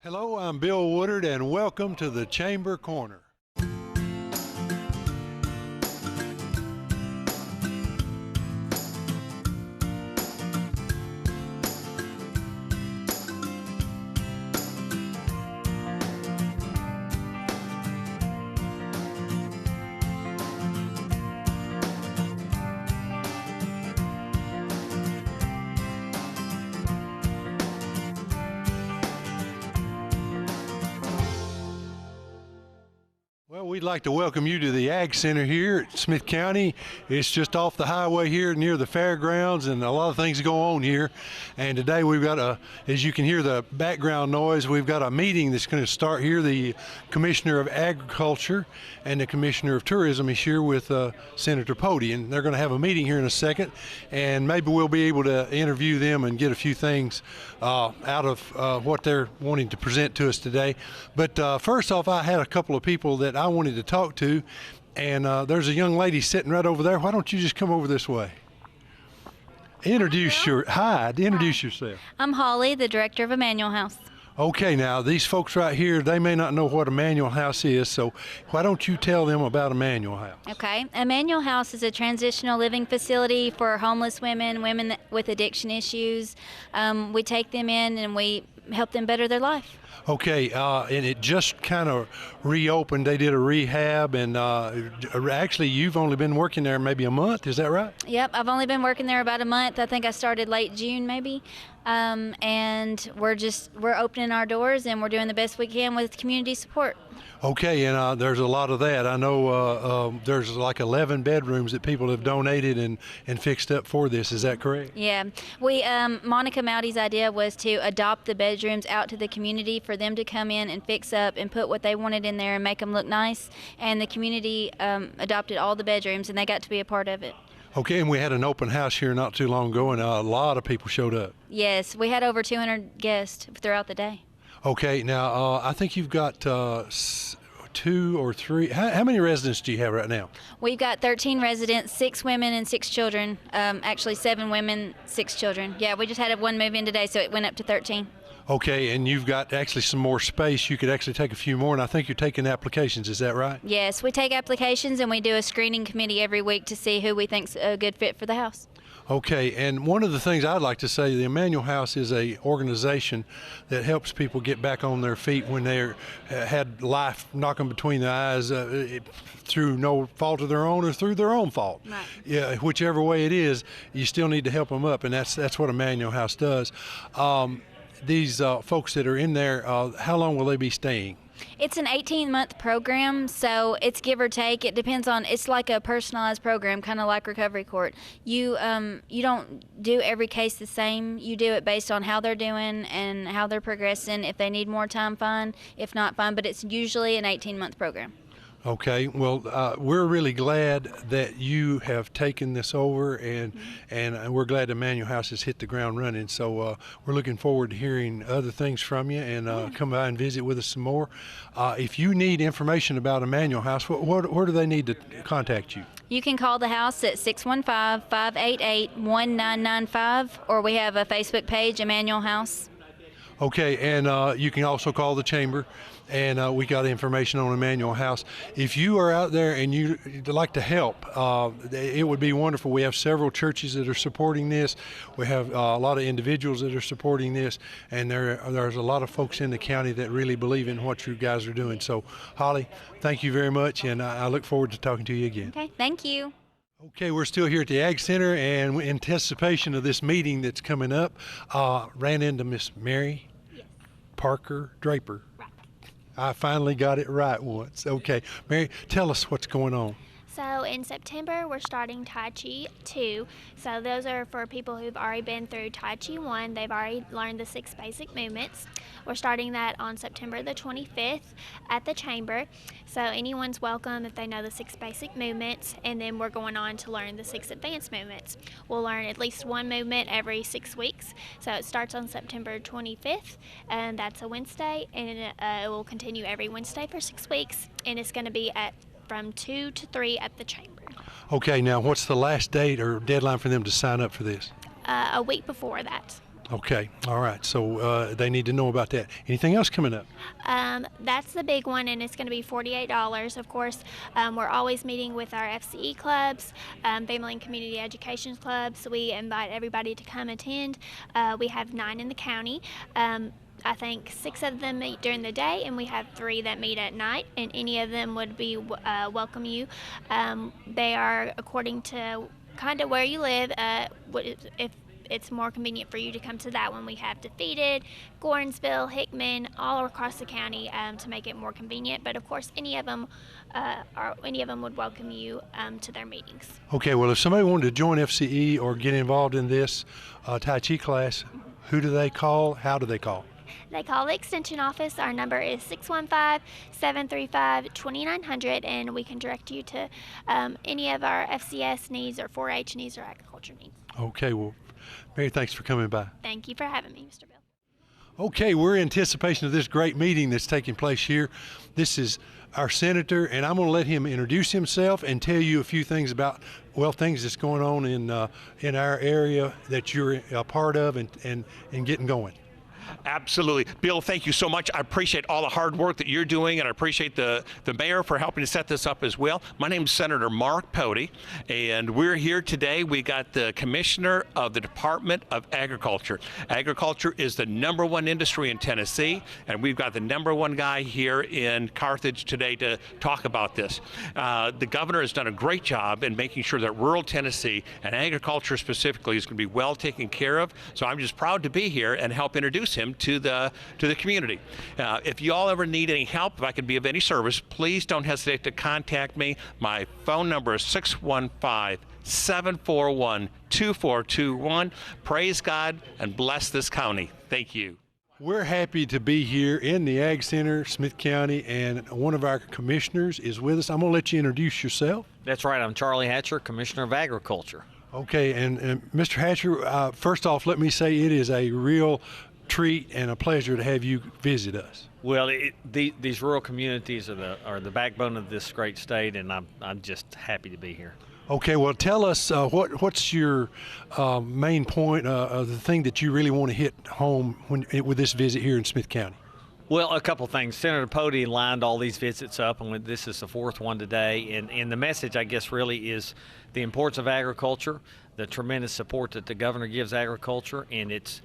Hello, I'm Bill Woodard, and welcome to the Chamber Corner. Well, we'd like to welcome you to the Ag Center here at Smith County. It's just off the highway here near the fairgrounds, and a lot of things go on here. And today we've got as you can hear the background noise, we've got a meeting that's going to start here. The Commissioner of Agriculture and the Commissioner of Tourism is here with Senator Pody, and they're going to have a meeting here in a second, and maybe we'll be able to interview them and get a few things out of what they're wanting to present to us today. But first off, I had a couple of people that I wanted to talk to, and there's a young lady sitting right over there. Why don't you just come over this way? Introduce yourself. I'm Holly, the director of Emmanuel House. Okay, now these folks right here, they may not know what Emmanuel House is, so why don't you tell them about Emmanuel House? Okay, Emmanuel House is a transitional living facility for homeless women with addiction issues. We take them in and we help them better their life. Okay, and it just kind of reopened. They did a rehab, and actually you've only been working there maybe a month, is that right? Yep, I've only been working there about a month. I think I started late June maybe. And we're opening our doors and we're doing the best we can with community support. Okay, and there's a lot of that. I know there's like 11 bedrooms that people have donated and fixed up for this. Is that correct? Yeah. Monica Mowdy's idea was to adopt the bedrooms out to the community for them to come in and fix up and put what they wanted in there and make them look nice. And the community adopted all the bedrooms and they got to be a part of it. Okay, and we had an open house here not too long ago, and a lot of people showed up. Yes, we had over 200 guests throughout the day. Okay, now I think you've got 2 or 3. How many residents do you have right now? We've got 13 residents, 6 women and 6 children. Actually 7 women, 6 children. Yeah, we just had one move in today, so it went up to 13. Okay, and you've got actually some more space. You could actually take a few more, and I think you're taking applications. Is that right? Yes, we take applications, and we do a screening committee every week to see who we think's a good fit for the house. Okay, and one of the things I'd like to say, the Emmanuel House is a organization that helps people get back on their feet when they're had life knock them between the eyes through no fault of their own or through their own fault. Right. Yeah, whichever way it is, you still need to help them up, and that's what Emmanuel House does. These folks that are in there, how long will they be staying? It's an 18-month program, so it's give or take. It depends on, it's like a personalized program, kind of like Recovery Court. You don't do every case the same. You do it based on how they're doing and how they're progressing. If they need more time, fine. If not, fine. But it's usually an 18-month program. Okay, well, we're really glad that you have taken this over, and we're glad Emmanuel House has hit the ground running. So we're looking forward to hearing other things from you, and come by and visit with us some more. If you need information about Emmanuel House, where do they need to contact you? You can call the house at 615-588-1995, or we have a Facebook page, Emmanuel House. Okay, and you can also call the chamber, and we got information on Emmanuel House. If you are out there and you'd like to help, it would be wonderful. We have several churches that are supporting this. We have a lot of individuals that are supporting this, and there's a lot of folks in the county that really believe in what you guys are doing. So, Holly, thank you very much, and I look forward to talking to you again. Okay, thank you. Okay, we're still here at the Ag Center, and in anticipation of this meeting that's coming up, ran into Miss Mary Parker Draper. Right. I finally got it right once. Okay, Mary, tell us what's going on. So in September, we're starting Tai Chi 2. So those are for people who've already been through Tai Chi 1. They've already learned the 6 basic movements. We're starting that on September the 25th at the Chamber. So anyone's welcome if they know the 6 basic movements, and then we're going on to learn the 6 advanced movements. We'll learn at least one movement every 6 weeks. So it starts on September 25th, and that's a Wednesday, and it will continue every Wednesday for 6 weeks, and it's going to be from 2 to 3 at the Chamber. Okay, now what's the last date or deadline for them to sign up for this? A week before that. Okay, all right. So they need to know about that. Anything else coming up? That's the big one, and it's going to be $48. Of course, we're always meeting with our FCE clubs, family and community education clubs. We invite everybody to come attend. We have 9 in the county. I think 6 of them meet during the day, and we have 3 that meet at night, and any of them would be welcome you. They are according to kind of where you live. If it's more convenient for you to come to that one, we have Defeated, Gordonsville, Hickman, all across the county to make it more convenient. But of course, any of them would welcome you to their meetings. Okay, well, if somebody wanted to join FCE or get involved in this Tai Chi class, who do they call? How do they call? They call the extension office. Our number is 615-735-2900, and we can direct you to any of our FCS needs or 4-H needs or agriculture needs. Okay, well, Mary, thanks for coming by. Thank you for having me, Mr. Bill. Okay, we're in anticipation of this great meeting that's taking place here. This is our senator, and I'm going to let him introduce himself and tell you a few things about, well, things that's going on in our area that you're a part of and getting going. Absolutely. Bill, thank you so much. I appreciate all the hard work that you're doing, and I appreciate the mayor for helping to set this up as well. My name is Senator Mark Pody, and we're here today. We got the Commissioner of the Department of Agriculture. Agriculture is the #1 industry in Tennessee, and we've got the #1 guy here in Carthage today to talk about this. The governor has done a great job in making sure that rural Tennessee and agriculture specifically is going to be well taken care of. So I'm just proud to be here and help introduce him to the community. If you all ever need any help, if I can be of any service, please don't hesitate to contact me. My phone number is 615-741-2421. Praise God and bless this county. Thank you. We're happy to be here in the Ag Center, Smith County, and one of our commissioners is with us. I'm going to let you introduce yourself. That's right. I'm Charlie Hatcher, Commissioner of Agriculture. Okay, and Mr. Hatcher, first off, let me say it is a real treat and a pleasure to have you visit us. Well, these rural communities are the backbone of this great state, and I'm just happy to be here. Okay, well, tell us what's your main point of the thing that you really want to hit home with this visit here in Smith County? Well, a couple things. Senator Pody lined all these visits up, and this is the 4th one today. And the message, I guess, really is the importance of agriculture, the tremendous support that the governor gives agriculture, and it's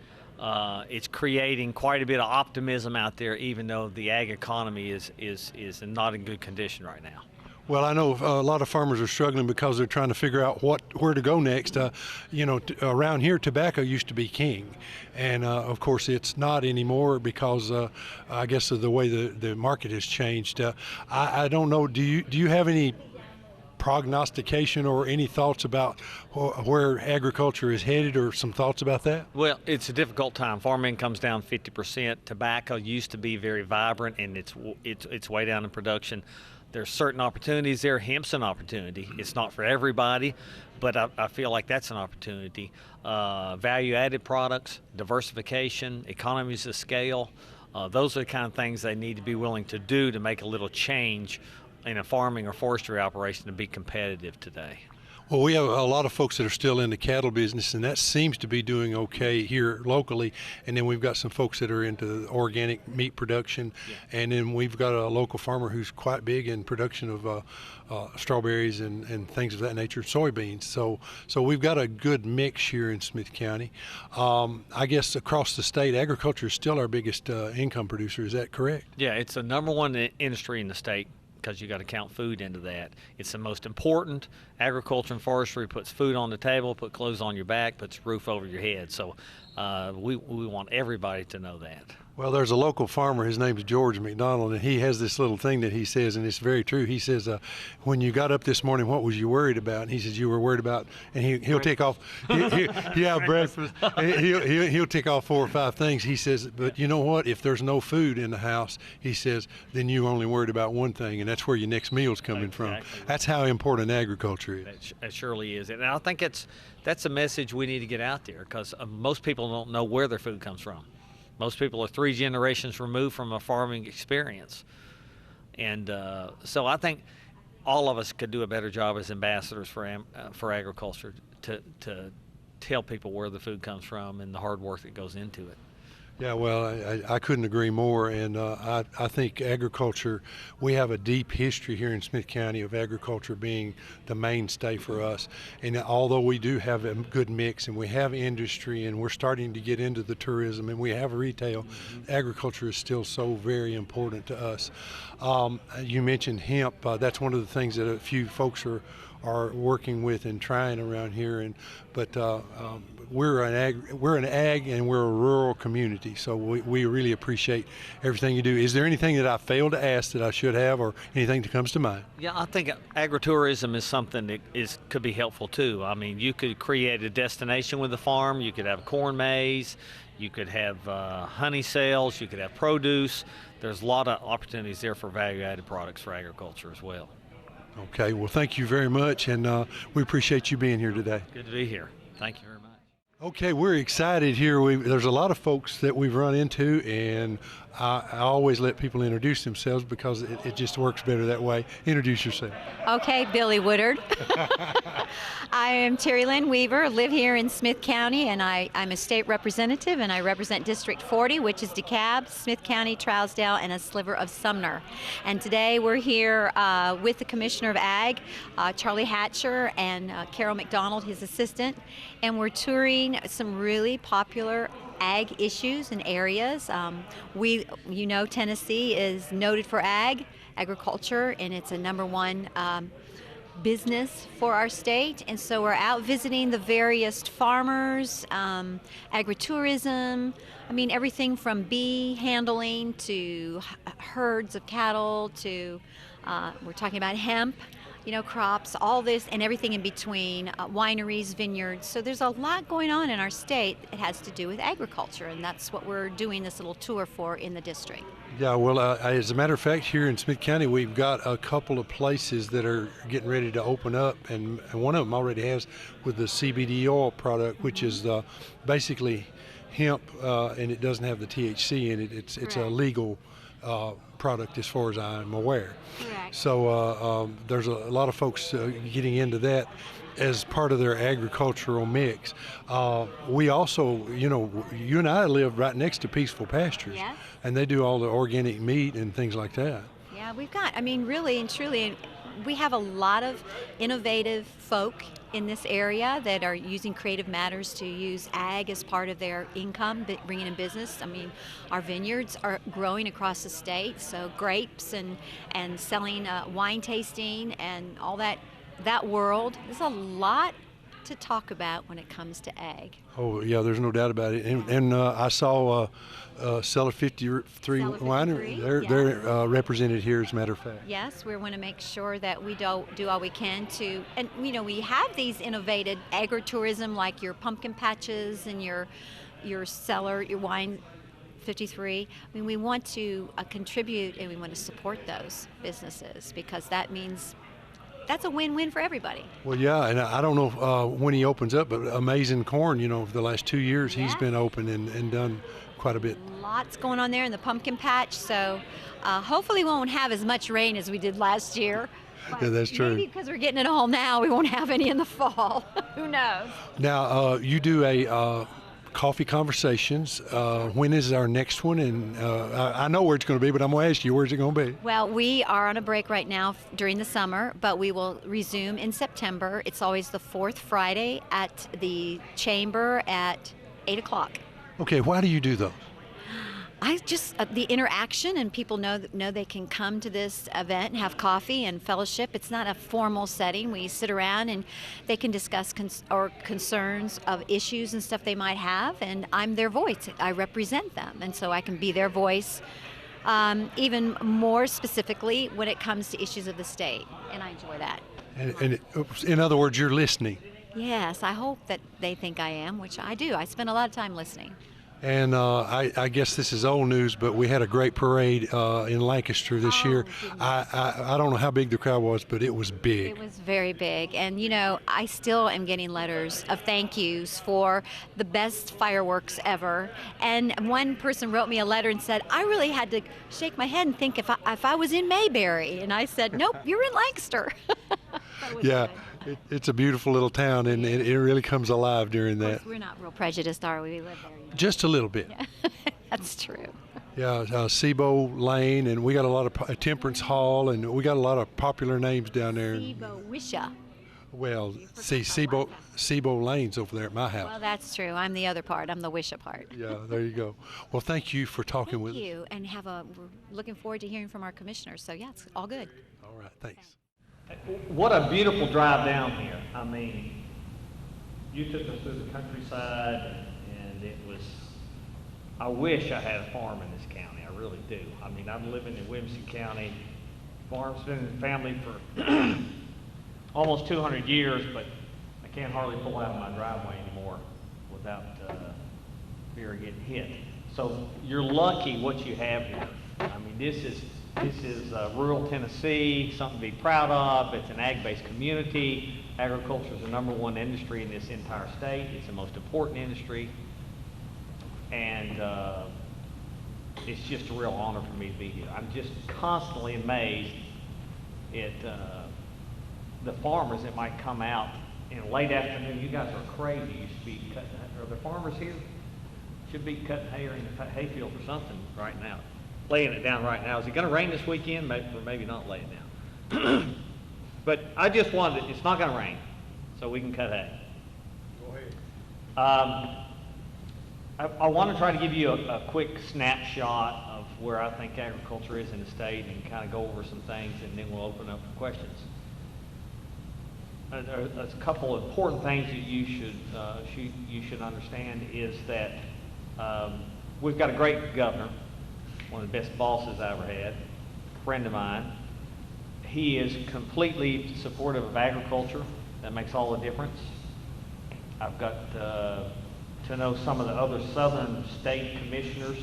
creating quite a bit of optimism out there, even though the ag economy is not in good condition right now. Well, I know a lot of farmers are struggling because they're trying to figure out where to go next. Around here, tobacco used to be king, and of course it's not anymore because I guess of the way the market has changed. I don't know. Do you have any prognostication or any thoughts about where agriculture is headed, or some thoughts about that? Well, it's a difficult time. Farm income's down 50%. Tobacco used to be very vibrant, and it's way down in production. There's certain opportunities there. Hemp's an opportunity. It's not for everybody, but I feel like that's an opportunity. Value-added products, diversification, economies of scale, those are the kind of things they need to be willing to do to make a little change in a farming or forestry operation to be competitive today. Well, we have a lot of folks that are still in the cattle business, and that seems to be doing okay here locally. And then we've got some folks that are into organic meat production, and then we've got a local farmer who's quite big in production of strawberries and things of that nature, soybeans. So we've got a good mix here in Smith County. I guess across the state, agriculture is still our biggest income producer. Is that correct? Yeah, it's the #1 industry in the state, because you got to count food into that. It's the most important. Agriculture and forestry puts food on the table, put clothes on your back, puts a roof over your head. So we want everybody to know that. Well, there's a local farmer, his name's George McDonald, and he has this little thing that he says, and it's very true. He says, when you got up this morning, what was you worried about? And he says, you were worried about, and he'll take off, breakfast, he'll take off 4 or 5 things. He says, but you know what? If there's no food in the house, he says, then you only worried about one thing, and that's where your next meal's coming from. That's how important agriculture is. It surely is. And I think that's a message we need to get out there, because most people don't know where their food comes from. Most people are 3 generations removed from a farming experience. And so I think all of us could do a better job as ambassadors for agriculture to tell people where the food comes from and the hard work that goes into it. Yeah, well, I couldn't agree more, and I think agriculture, we have a deep history here in Smith County of agriculture being the mainstay for us, and although we do have a good mix and we have industry and we're starting to get into the tourism and we have retail, agriculture is still so very important to us. You mentioned hemp. That's one of the things that a few folks are working with and trying around here, but we're an ag and we're a rural community, so we really appreciate everything you do. Is there anything that I failed to ask that I should have, or anything that comes to mind? Yeah, I think agritourism is something that could be helpful too. I mean, you could create a destination with the farm. You could have corn maze. You could have honey sales. You could have produce. There's a lot of opportunities there for value-added products for agriculture as well. Okay, well, thank you very much, and we appreciate you being here today. Good to be here. Thank you very much. Okay, we're excited here. There's a lot of folks that we've run into, and I always let people introduce themselves because it just works better that way. Introduce yourself. Okay, Billy Woodard. I am Terry Lynn Weaver, live here in Smith County, and I'm a state representative, and I represent District 40, which is DeKalb, Smith County, Trousdale, and a sliver of Sumner. And today we're here with the Commissioner of Ag, Charlie Hatcher, and Carol McDonald, his assistant, and we're touring some really popular ag issues and areas. Tennessee is noted for agriculture, and it's a #1 business for our state, and so we're out visiting the various farmers, agritourism, I mean everything from bee handling to herds of cattle to we're talking about hemp, crops, all this and everything in between, wineries, vineyards. So there's a lot going on in our state that has to do with agriculture, and that's what we're doing this little tour for in the district. Yeah, well, as a matter of fact, here in Smith County, we've got a couple of places that are getting ready to open up, and one of them already has with the CBD oil product, which is basically hemp, and it doesn't have the THC in it. It's a legal product as far as I'm aware. Correct. So there's a lot of folks getting into that as part of their agricultural mix. We also, you and I live right next to Peaceful Pastures, Yes. and they do all the organic meat and things like that. Yeah, we've got, really and truly, we have a lot of innovative folk in this area that are using Creative Matters to use ag as part of their income, bringing in business. Our vineyards are growing across the state, so grapes and selling wine tasting and all that world. There's a lot to talk about when it comes to ag. Oh, yeah, there's no doubt about it. And I saw Cellar 53 Winery. They're represented here, as a matter of fact. Yes, we want to make sure that we do all we can to, and we have these innovative agritourism like your pumpkin patches and your cellar, your wine 53. We want to contribute, and we want to support those businesses because that means that's a win-win for everybody. Well, yeah, and I don't know when he opens up, but Amazing Corn, for the last 2 years, he's been open and done quite a bit. Lots going on there in the pumpkin patch, so hopefully we won't have as much rain as we did last year. Yeah, that's true. Maybe because we're getting it all now, we won't have any in the fall. Who knows? Now, you do a Coffee Conversations. When is our next one? And I know where it's going to be, but I'm going to ask you, where's it going to be? Well, we are on a break right now during the summer, but we will resume in September. It's always the fourth Friday at the Chamber at 8 o'clock. Okay, why do you do those? I just the interaction, and people know they can come to this event and have coffee and fellowship. It's not a formal setting. We sit around and they can discuss concerns of issues and stuff they might have, and I'm their voice. I represent them, and so I can be their voice even more specifically when it comes to issues of the state, and I enjoy that. And in other words, you're listening. Yes, I hope that they think I am, which I do. I spend a lot of time listening. And I guess this is old news, but we had a great parade in Lancaster this year. I don't know how big the crowd was, but it was big. It was very big. And, I still am getting letters of thank yous for the best fireworks ever. And one person wrote me a letter and said, I really had to shake my head and think if I was in Mayberry. And I said, nope, you're in Lancaster. Yeah, it's a beautiful little town, and it really comes alive during Of that. course, we're not real prejudiced, are we? We live there. Just a little bit. That's true. Yeah, Sebo Lane, and we got a lot of Temperance Hall, and we got a lot of popular names down there. Sebo Wisha. Well, see, Sebo Lane's over there at my house. Well, that's true. I'm the other part. I'm the Wisha part. Yeah, there you go. Well, thank you for talking with Thank us. you, and we're looking forward to hearing from our commissioners. So yeah, it's all good. All right, thanks. What a beautiful drive down here. I mean, you took us through the countryside, and it was, I wish I had a farm in this county. I really do. I mean, I'm living in Williamson County. Farm's been in the family for almost 200 years, but I can't hardly pull out of my driveway anymore without fear of getting hit. So you're lucky what you have here. I mean, this is rural Tennessee, something to be proud of. It's an ag-based community. Agriculture is the #1 industry in this entire state. It's the most important industry. And it's just a real honor for me to be here. I'm just constantly amazed at the farmers that might come out in late afternoon. You guys are crazy. You should be cutting. Are there farmers here? Should be cutting hay or in the hayfield or something right now. Laying it down right now. Is it going to rain this weekend? Maybe, or maybe not lay it down. But I just wanted, it's not going to rain, so we can cut hay. Go ahead. I want to try to give you a quick snapshot of where I think agriculture is in the state and kind of go over some things, and then we'll open up for questions. A couple of important things that you should understand is that we've got a great governor, one of the best bosses I ever had, a friend of mine. He is completely supportive of agriculture. That makes all the difference. I've got to know some of the other southern state commissioners,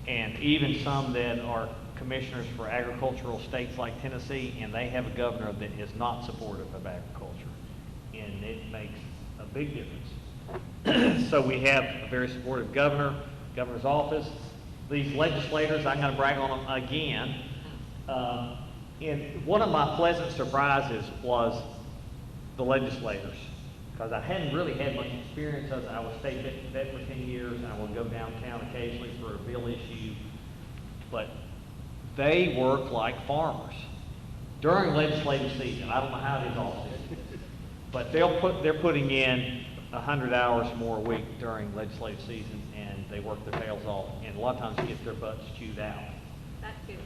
and even some that are commissioners for agricultural states like Tennessee, and they have a governor that is not supportive of agriculture, and it makes a big difference. So we have a very supportive governor, governor's office. These legislators, I'm going to brag on them again. And one of my pleasant surprises was the legislators, because I hadn't really had much experience. I was state vet for 10 years, and I would go downtown occasionally for a bill issue, but they work like farmers during legislative season. I don't know how it is all season, but they're putting in 100 hours more a week during legislative season, and they work their tails off, and a lot of times get their butts chewed out. That's good.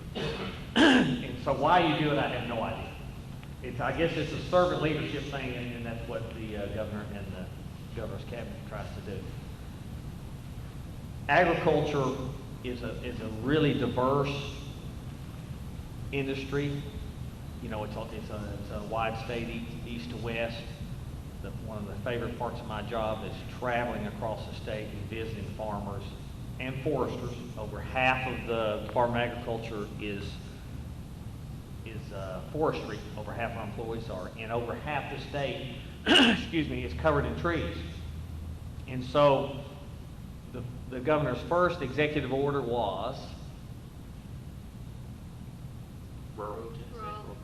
And so why you do it, I have no idea. I guess it's a servant leadership thing, and that's what the governor and the governor's cabinet tries to do. Agriculture is a really diverse industry. You know, it's a wide state, east to west. One of the favorite parts of my job is traveling across the state and visiting farmers and foresters. Over half of the Department of Agriculture is forestry. Over half our employees are, and over half the state, excuse me, is covered in trees. And so, the governor's first executive order was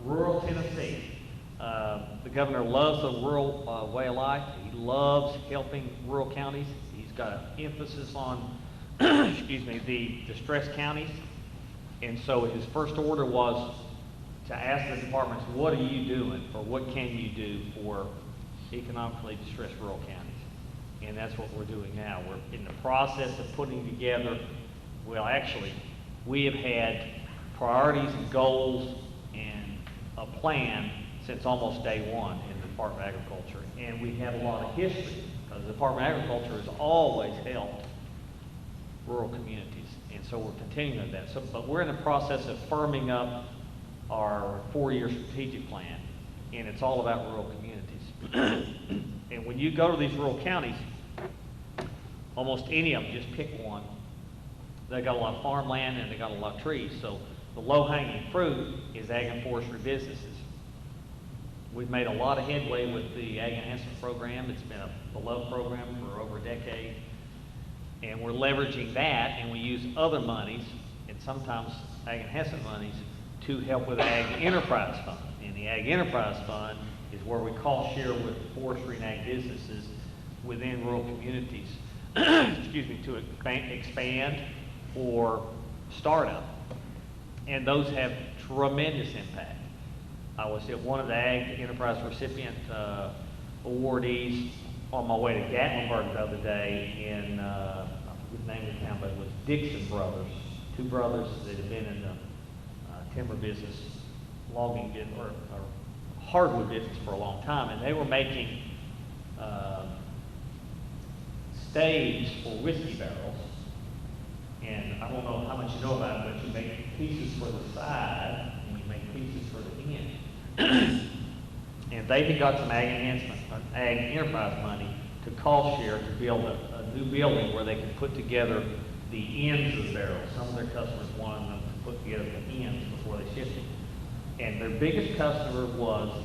rural Tennessee. The governor loves the rural way of life. He loves helping rural counties. He's got an emphasis on, excuse me, the distressed counties. And so his first order was to ask the departments, what are you doing, or what can you do for economically distressed rural counties? And that's what we're doing now. We're in the process of putting together, well, actually, we have had priorities and goals and a plan since almost day one in the Department of Agriculture. And we have a lot of history, because the Department of Agriculture has always helped rural communities. And so we're continuing that. But we're in the process of firming up our 4-year strategic plan, and it's all about rural communities. And when you go to these rural counties, almost any of them, just pick one, they got a lot of farmland and they got a lot of trees. So the low-hanging fruit is ag and forestry businesses. We've made a lot of headway with the Ag Enhancement Program. It's been a beloved program for over a decade. And we're leveraging that, and we use other monies, and sometimes Ag Enhancement monies, to help with Ag Enterprise Fund. And the Ag Enterprise Fund is where we cost share with forestry and ag businesses within rural communities, excuse me, to expand or startup. And those have tremendous impact. I was at one of the Ag Enterprise recipient awardees on my way to Gatlinburg the other day, and I forget the name of the town, but it was Dixon Brothers, two brothers that had been in the timber business, logging business, or hardwood business for a long time, and they were making staves for whiskey barrels. And I don't know how much you know about it, but you make pieces for the side and you make pieces for the end. And they had got some ag enhancement, ag enterprise money to cost share to build a new building where they could put together the ends of the barrels. Some of their customers wanted them to put together the ends before they shipped it. And their biggest customer was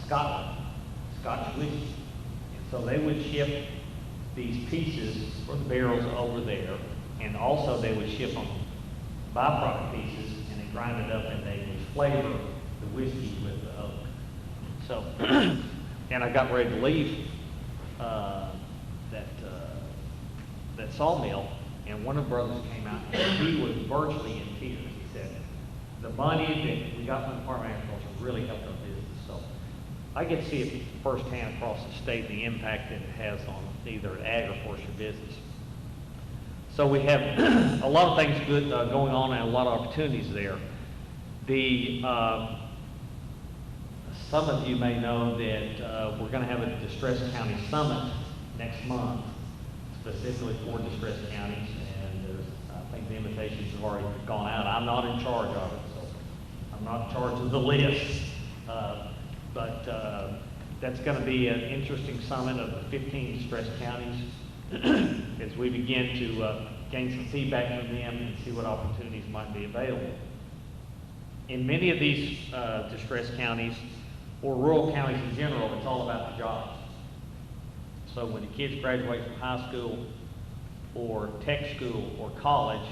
Scotland, Scotch whiskey. And so they would ship these pieces for the barrels over there, and also they would ship them byproduct pieces, and they grind it up and they would flavor the whiskey with the oak. So, and I got ready to leave that sawmill, and one of the brothers came out and he was virtually in tears. He said, the money that we got from the Department of Agriculture really helped our business. So I get to see it firsthand across the state, the impact that it has on either an ag or forestry business. So we have a lot of things good going on and a lot of opportunities there. Some of you may know that we're going to have a Distressed County Summit next month, specifically for distressed counties, and I think the invitations have already gone out. I'm not in charge of it, so I'm not in charge of the list, but that's going to be an interesting summit of the 15 distressed counties as we begin to gain some feedback from them and see what opportunities might be available. In many of these distressed counties, or rural counties in general, it's all about the jobs. So when the kids graduate from high school or tech school or college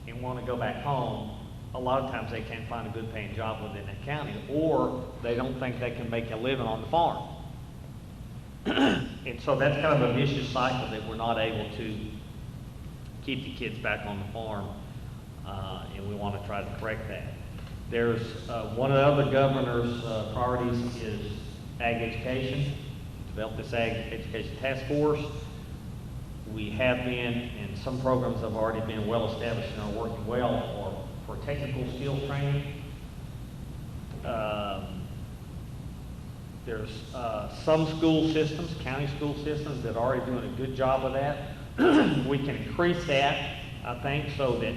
and want to go back home, a lot of times they can't find a good paying job within that county, or they don't think they can make a living on the farm. And so that's kind of a vicious cycle that we're not able to keep the kids back on the farm, and we want to try to correct that. There's one of the other governor's priorities is ag education. Develop this ag education task force. We have been, and some programs have already been well established and are working well for technical skills training. There's some school systems, county school systems, that are already doing a good job of that. We can increase that, I think, so that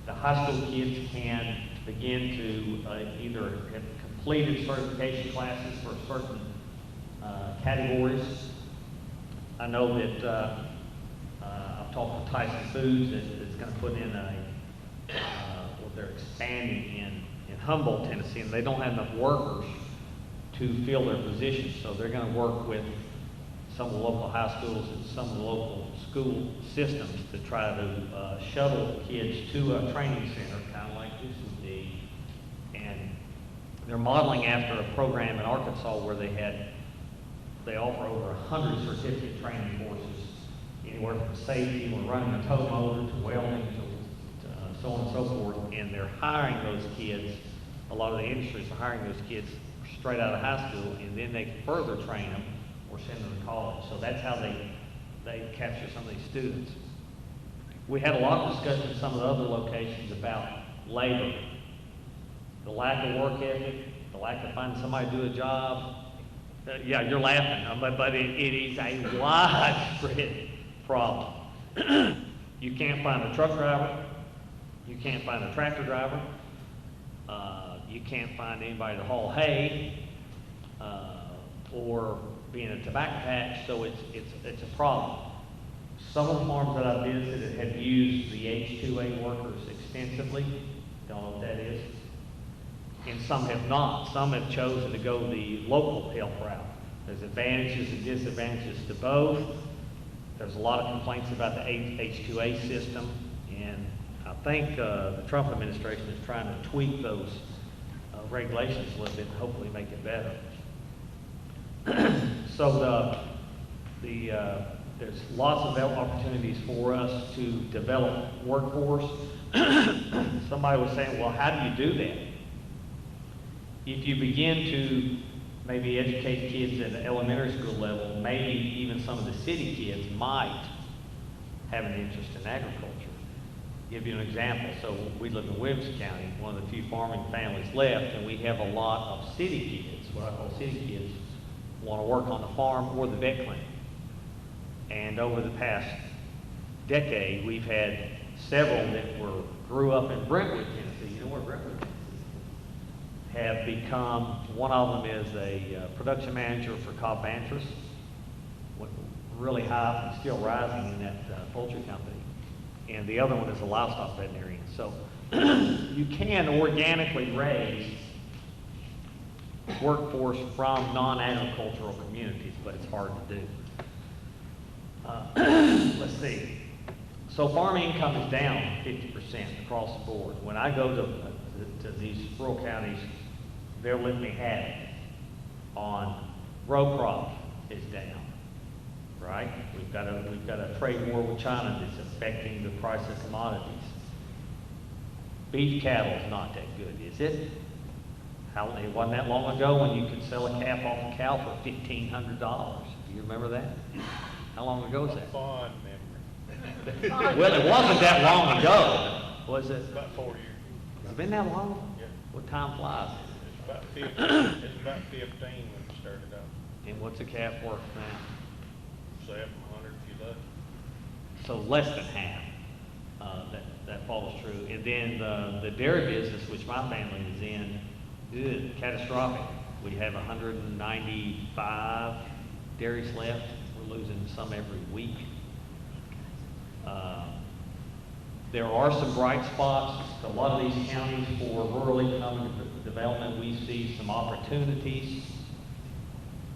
the high school kids can begin to either have completed certification classes for certain categories. I know that I've talked to Tyson Foods that's going to put in what they're expanding in Humboldt, Tennessee, and they don't have enough workers to fill their positions, so they're going to work with some of the local high schools and some of the local school systems to try to shuttle kids to a training center, kind of like this would be. And they're modeling after a program in Arkansas where they offer over 100 certificate training courses, anywhere from safety or running a tow motor to welding to so on and so forth. And they're hiring those kids, a lot of the industries are hiring those kids straight out of high school, and then they can further train them or send them to college. So that's how they capture some of these students. We had a lot of discussion in some of the other locations about labor, the lack of work ethic, the lack of finding somebody to do a job. Yeah, you're laughing, but it is a widespread problem. You can't find a truck driver, you can't find a tractor driver, you can't find anybody to haul hay, or be in a tobacco patch, so it's a problem. Some of the farms that I've visited have used the H-2A workers extensively. Don't know what that is. And some have not. Some have chosen to go the local help route. There's advantages and disadvantages to both. There's a lot of complaints about the H-2A system, and I think the Trump administration is trying to tweak those regulations a little bit and hopefully make it better. So there's lots of opportunities for us to develop workforce. Somebody was saying, well, how do you do that? If you begin to maybe educate kids at the elementary school level, maybe even some of the city kids might have an interest in agriculture. Give you an example. So we live in Williamson County, one of the few farming families left, and we have a lot of city kids, what I call city kids, want to work on the farm or the vet clinic. And over the past decade, we've had several that grew up in Brentwood, Tennessee. You know where Brentwood, Tennessee is? Have become, one of them is a production manager for Cobb Vantress, really high and still rising in that poultry company. And the other one is a livestock veterinarian. So you can organically raise workforce from non-agricultural communities, but it's hard to do. Let's see. So farm income is down 50% across the board. When I go to these rural counties, they're letting me have it. On row crop is down. Right? We've got a trade war with China that's affecting the price of commodities. Beef cattle is not that good, is it? It wasn't that long ago when you could sell a calf off a cow for $1,500. Do you remember that? How long ago was that? Fond memory. Well, it wasn't that long ago, was it? About 4 years. Has it been that long? Yeah. What time flies? It's about 15. It's about 15 when we started out. And what's a calf worth now? 700 if you look. So less than half. That falls true. And then the dairy business, which my family is in, is catastrophic. We have 195 dairies left. We're losing some every week. There are some bright spots. A lot of these counties for rural economic development, we see some opportunities.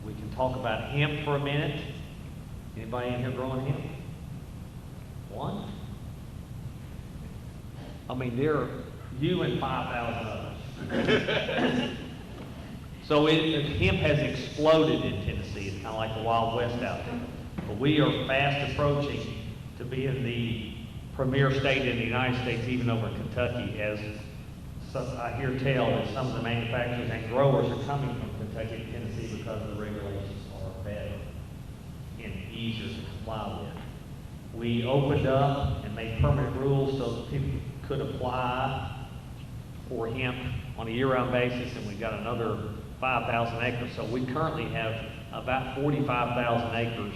We can talk about hemp for a minute. Anybody in here growing hemp? One? I mean, there are you and 5,000 others. So hemp has exploded in Tennessee. It's kind of like the Wild West out there. But we are fast approaching to being the premier state in the United States, even over Kentucky, as I hear tell that some of the manufacturers and growers are coming from Kentucky to Tennessee because the regulations are better and easier to comply with. We opened up and made permanent rules so that people could apply for hemp on a year-round basis, and we've got another 5,000 acres. So we currently have about 45,000 acres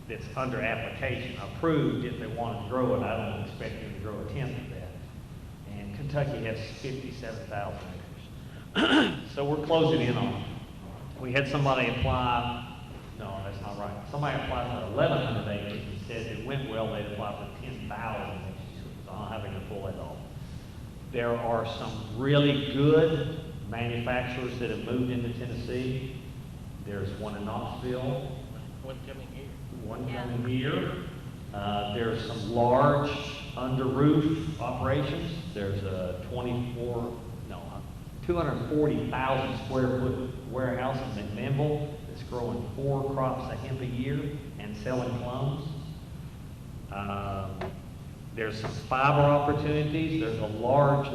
that's under application, approved if they wanted to grow it. I don't expect them to grow a tenth of that. And Kentucky has 57,000 acres. So we're closing in on it. We had somebody apply, no, that's not right. Somebody applied for 1,100 acres and said if it went well, they'd apply for 10,000 acres. So I'm having to pull that off. There are some really good manufacturers that have moved into Tennessee. There's one in Knoxville. One coming here. One coming here. There's some large under roof operations. There's a 240,000 square foot warehouse in McMinnville that's growing 4 crops of hemp a year and selling clones. There's some fiber opportunities. There's a large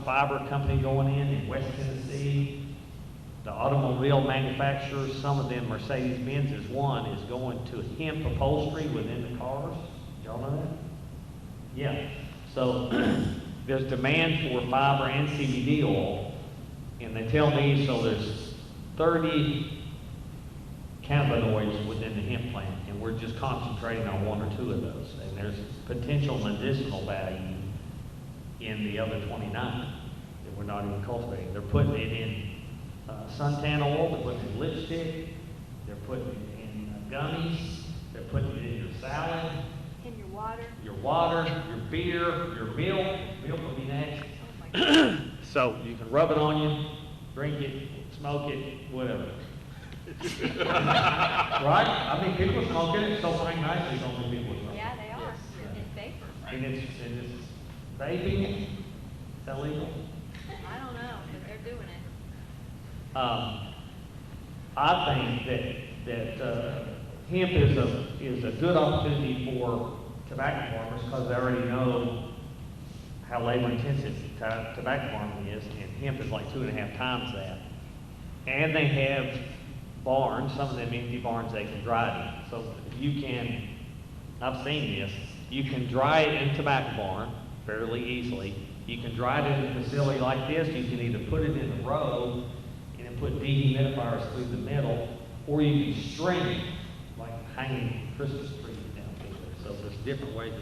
fiber company going in West Tennessee. The automobile manufacturers, some of them, Mercedes-Benz is one, is going to hemp upholstery within the cars. Y'all know that? Yeah. So there's demand for fiber and CBD oil, and they tell me, so there's 30 cannabinoids within the hemp plant, and we're just concentrating on 1 or 2 of those. And there's potential medicinal value in the other 29 that we're not even cultivating. They're putting it in suntan oil, they're putting it in lipstick, they're putting it in gummies, they're putting it in your salad, In your water. your beer, your milk. Milk will be next. So you can rub it on you, drink it, smoke it, whatever. Right? I mean, people smoke it, it's so fine nicely, don't think people smoke it. Yeah, they are. In vapor. And it's Vaping, is that legal? I don't know, but they're doing it. I think that hemp is a good opportunity for tobacco farmers because they already know how labor intensive tobacco farming is, and hemp is like 2.5 times that. And they have barns, some of them empty barns they can dry it in. So you can, I've seen this, you can dry it in a tobacco barn fairly easily. You can dry it in a facility like this. You can either put it in a row and then put dehumidifiers through the middle, or you can string it like hanging Christmas trees down through there. So there's different ways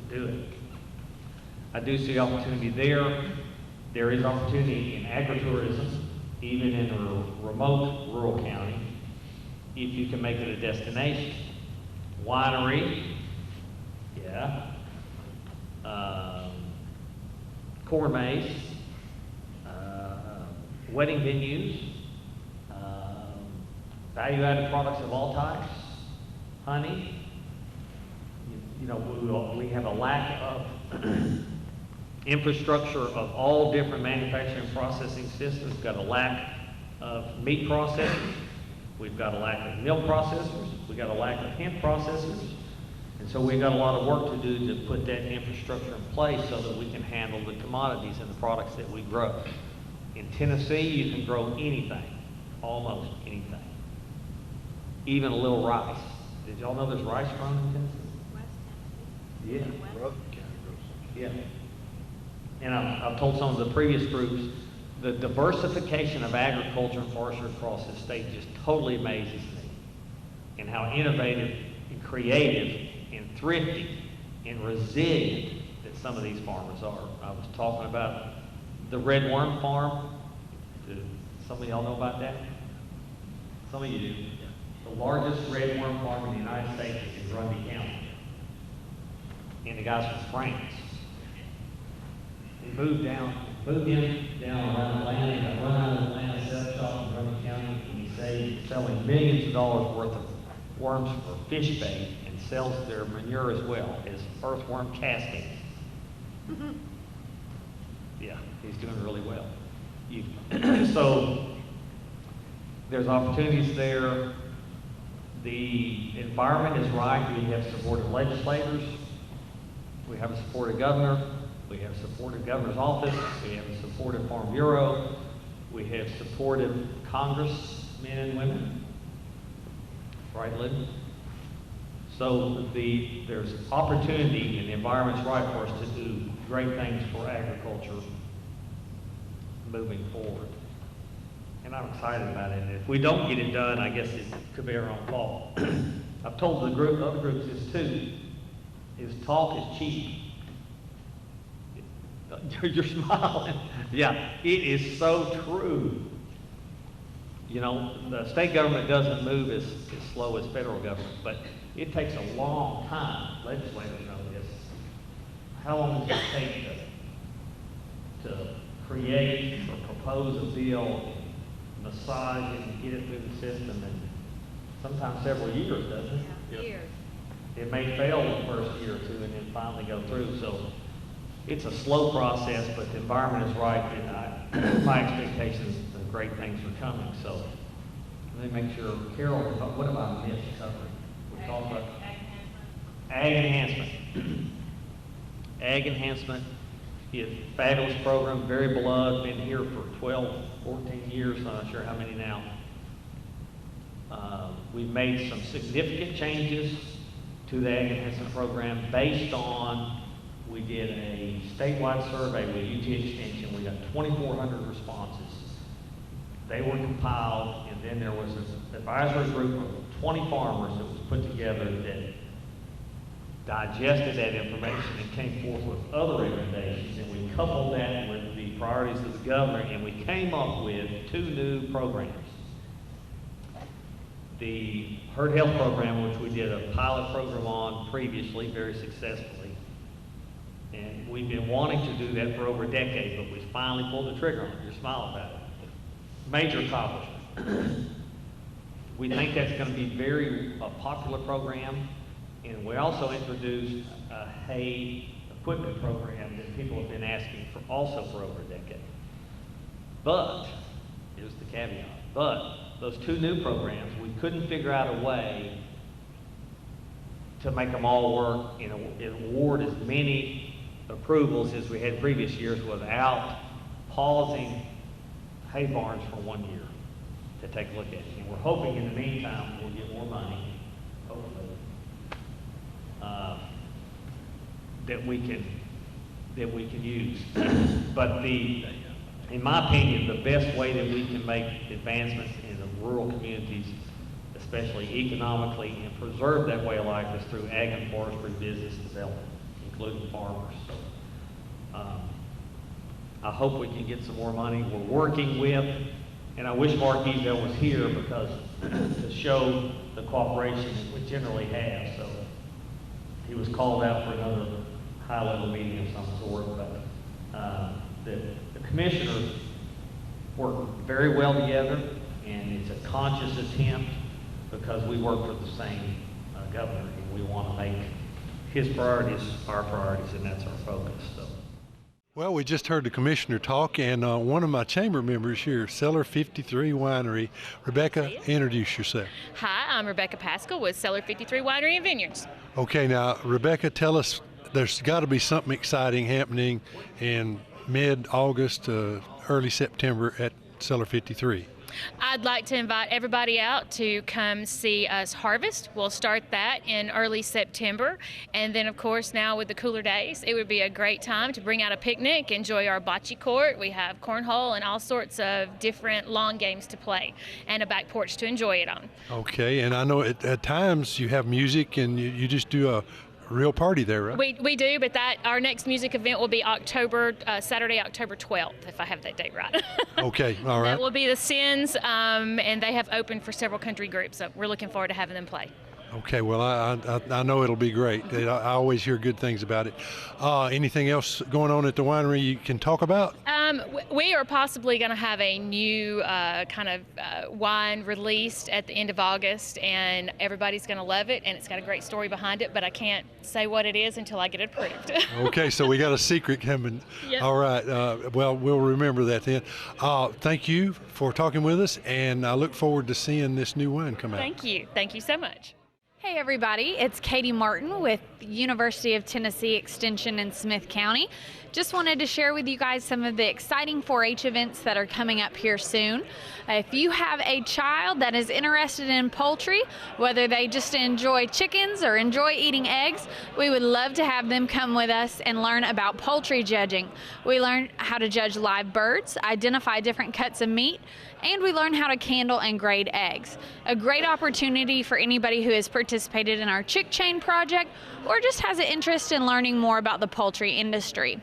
to do it. I do see opportunity there. There is opportunity in agritourism, even in a remote rural county, if you can make it a destination. Winery, yeah. Corn maze, wedding venues, value-added products of all types, honey. You know, we have a lack of infrastructure of all different manufacturing processing systems. We've got a lack of meat processors. We've got a lack of milk processors. We've got a lack of hemp processors. And so we've got a lot of work to do to put that infrastructure in place so that we can handle the commodities and the products that we grow. In Tennessee, you can grow anything, almost anything, even a little rice. Did y'all know there's rice grown in Tennessee? Yeah. Yeah. And I've told some of the previous groups, the diversification of agriculture and forestry across the state just totally amazes me, and how innovative and creative and thrifty and resilient that some of these farmers are. I was talking about the red worm farm. Do some of y'all know about that? Some of you do. The largest red worm farm in the United States is in Grundy County. And the guy's from France. He moved in down around Atlanta. He got run out of Atlanta, set up shop in Grundy County, and he saved selling millions of dollars worth of worms for fish bait, and sells their manure as well as earthworm castings. Yeah, he's doing really well. So there's opportunities there. The environment is right. We have supported legislators. We have a supported governor. We have supported governor's office. We have a supported Farm Bureau. We have supported congressmen and women. Right, Lynn? So there's opportunity, and the environment's right for us to do great things for agriculture moving forward. And I'm excited about it. And if we don't get it done, I guess it could be our own fault. I've told the other groups this too, is talk is cheap. You're smiling. Yeah, it is so true. You know, the state government doesn't move as slow as federal government, but it takes a long time. Legislators know this. How long does it take to create or propose a bill, massage it, and get it through the system? And sometimes several years, doesn't it? Yeah, years. It may fail the first year or two and then finally go through. So it's a slow process, but the environment is right, and my expectations of great things are coming. So let me make sure, Carol, what have I missed covering? We talked about ag enhancement. Ag enhancement is a fabulous program, very beloved, been here for 12, 14 years, I'm not sure how many now. We've made some significant changes to the ag enhancement program based on, we did a statewide survey with UT Extension. We got 2,400 responses. They were compiled, and then there was an advisory group of 20 farmers that was put together that digested that information and came forth with other recommendations, and we coupled that with the priorities of the governor, and we came up with 2 new programs. The herd health program, which we did a pilot program on previously, very successfully. And we've been wanting to do that for over a decade, but we finally pulled the trigger on it. You're smiling about it. Major accomplishment. We think that's going to be a popular program. And we also introduced a hay equipment program that people have been also for over a decade. But, here's the caveat, but those 2 new programs, we couldn't figure out a way to make them all work and award as many approvals as we had previous years without pausing hay barns for 1 year to take a look at it. And we're hoping in the meantime we'll get more money, hopefully, that we can use. But in my opinion, the best way that we can make advancements in the rural communities, especially economically, and preserve that way of life is through ag and forestry business development, including farmers. So, I hope we can get some more money. We're working with, and I wish Mark Easdale was here because to show the cooperation that we generally have. So he was called out for another high-level meeting of some sort, but the commissioners work very well together, and it's a conscious attempt because we work for the same governor, and we want to make his priorities our priorities, and that's our focus. So. Well, we just heard the commissioner talk, and one of my chamber members here, Cellar 53 Winery. Rebecca, introduce yourself. Hi, I'm Rebecca Pascal with Cellar 53 Winery and Vineyards. Okay, now, Rebecca, tell us, there's got to be something exciting happening in mid-August, early September at Cellar 53. I'd like to invite everybody out to come see us harvest. We'll start that in early September. And then, of course, now with the cooler days, it would be a great time to bring out a picnic, enjoy our bocce court. We have cornhole and all sorts of different lawn games to play and a back porch to enjoy it on. Okay, and I know at times you have music and you just do a real party there, right? We do, but our next music event will be Saturday, October 12th, if I have that date right. Okay, all right. That will be the Sins, and they have opened for several country groups, so we're looking forward to having them play. Okay, well, I know it'll be great. I always hear good things about it. Anything else going on at the winery you can talk about? We are possibly going to have a new wine released at the end of August, and everybody's going to love it, and it's got a great story behind it, but I can't say what it is until I get it approved. Okay, so we got a secret coming. Yep. All right, well, we'll remember that then. Thank you for talking with us, and I look forward to seeing this new wine come out. Thank you. Thank you so much. Hey everybody, it's Katie Martin with University of Tennessee Extension in Smith County. Just wanted to share with you guys some of the exciting 4-H events that are coming up here soon. If you have a child that is interested in poultry, whether they just enjoy chickens or enjoy eating eggs, we would love to have them come with us and learn about poultry judging. We learn how to judge live birds, identify different cuts of meat, and we learn how to candle and grade eggs. A great opportunity for anybody who has participated in our Chick Chain project or just has an interest in learning more about the poultry industry.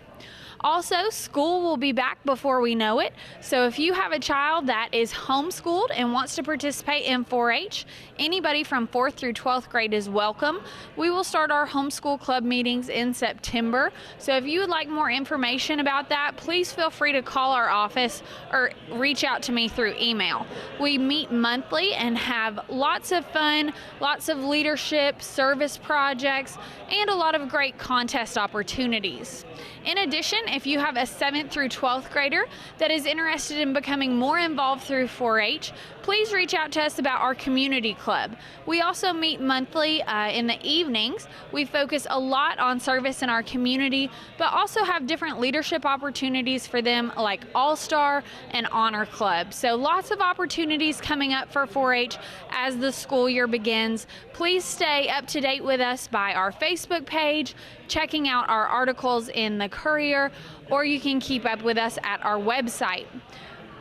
Also, school will be back before we know it, so if you have a child that is homeschooled and wants to participate in 4-H, anybody from 4th through 12th grade is welcome. We will start our homeschool club meetings in September, so if you would like more information about that, please feel free to call our office or reach out to me through email. We meet monthly and have lots of fun, lots of leadership, service projects, and a lot of great contest opportunities. In addition, if you have a 7th through 12th grader that is interested in becoming more involved through 4-H, please reach out to us about our community club. We also meet monthly in the evenings. We focus a lot on service in our community, but also have different leadership opportunities for them like All-Star and Honor Club. So lots of opportunities coming up for 4-H as the school year begins. Please stay up to date with us by our Facebook page, checking out our articles in the Courier, or you can keep up with us at our website.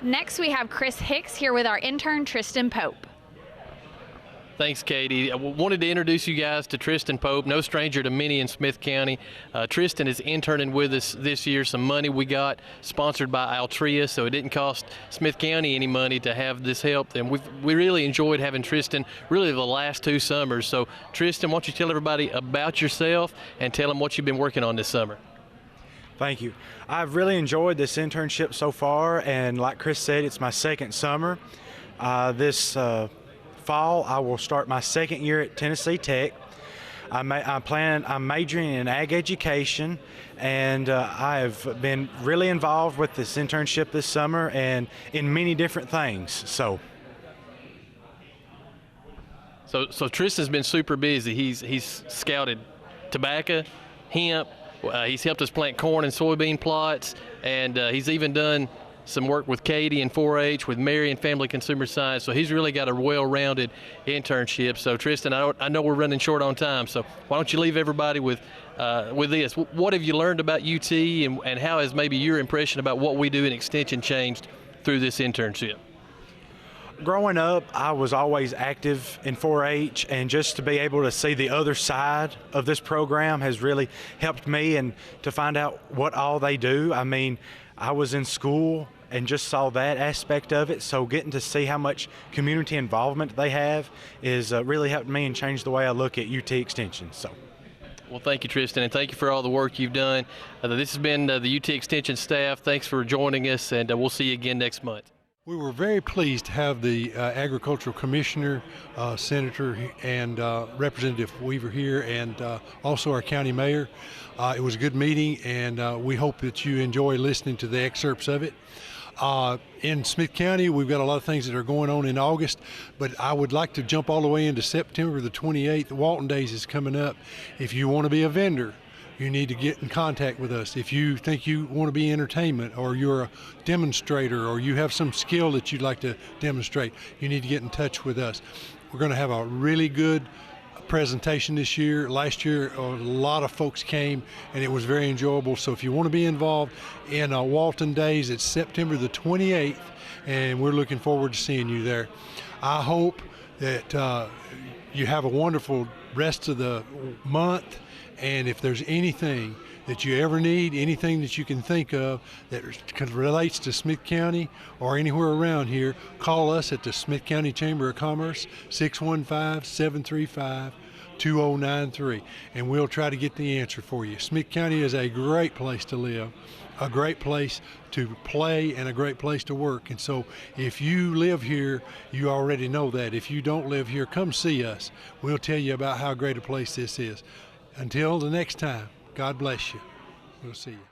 Next, we have Chris Hicks here with our intern, Tristan Pope. Thanks, Katie. I wanted to introduce you guys to Tristan Pope, no stranger to many in Smith County. Tristan is interning with us this year. Some money we got sponsored by Altria, so it didn't cost Smith County any money to have this help. And we really enjoyed having Tristan really the last 2 summers. So Tristan, why don't you tell everybody about yourself and tell them what you've been working on this summer. Thank you. I've really enjoyed this internship so far, and like Chris said, it's my 2nd summer. This fall, I will start my 2nd year at Tennessee Tech. I'm majoring in ag education, and I have been really involved with this internship this summer and in many different things. So Tristan's been super busy. He's scouted tobacco, hemp. He's helped us plant corn and soybean plots, and he's even done some work with Katie in 4-H, with Mary in Family Consumer Science. So he's really got a well-rounded internship. So Tristan, I know we're running short on time, so why don't you leave everybody with this? What have you learned about UT, and how has maybe your impression about what we do in Extension changed through this internship? Growing up, I was always active in 4-H, and just to be able to see the other side of this program has really helped me, and to find out what all they do. I mean, I was in school and just saw that aspect of it, so getting to see how much community involvement they have is really helped me and changed the way I look at UT Extension. So. Well, thank you, Tristan, and thank you for all the work you've done. This has been the UT Extension staff. Thanks for joining us, and we'll see you again next month. We were very pleased to have the Agricultural Commissioner, Senator, and Representative Weaver here, and also our County Mayor. It was a good meeting, and we hope that you enjoy listening to the excerpts of it. In Smith County, we've got a lot of things that are going on in August, but I would like to jump all the way into September the 28th. Walton Days is coming up. If you want to be a vendor, you need to get in contact with us. If you think you want to be entertainment, or you're a demonstrator, or you have some skill that you'd like to demonstrate, you need to get in touch with us. We're going to have a really good presentation this year. Last year, a lot of folks came, and it was very enjoyable. So if you want to be involved in Walton Days, it's September the 28th, and we're looking forward to seeing you there. I hope that you have a wonderful rest of the month. And if there's anything that you ever need, anything that you can think of that relates to Smith County or anywhere around here, call us at the Smith County Chamber of Commerce, 615-735-2093, and we'll try to get the answer for you. Smith County is a great place to live, a great place to play, and a great place to work. And so if you live here, you already know that. If you don't live here, come see us. We'll tell you about how great a place this is. Until the next time, God bless you. We'll see you.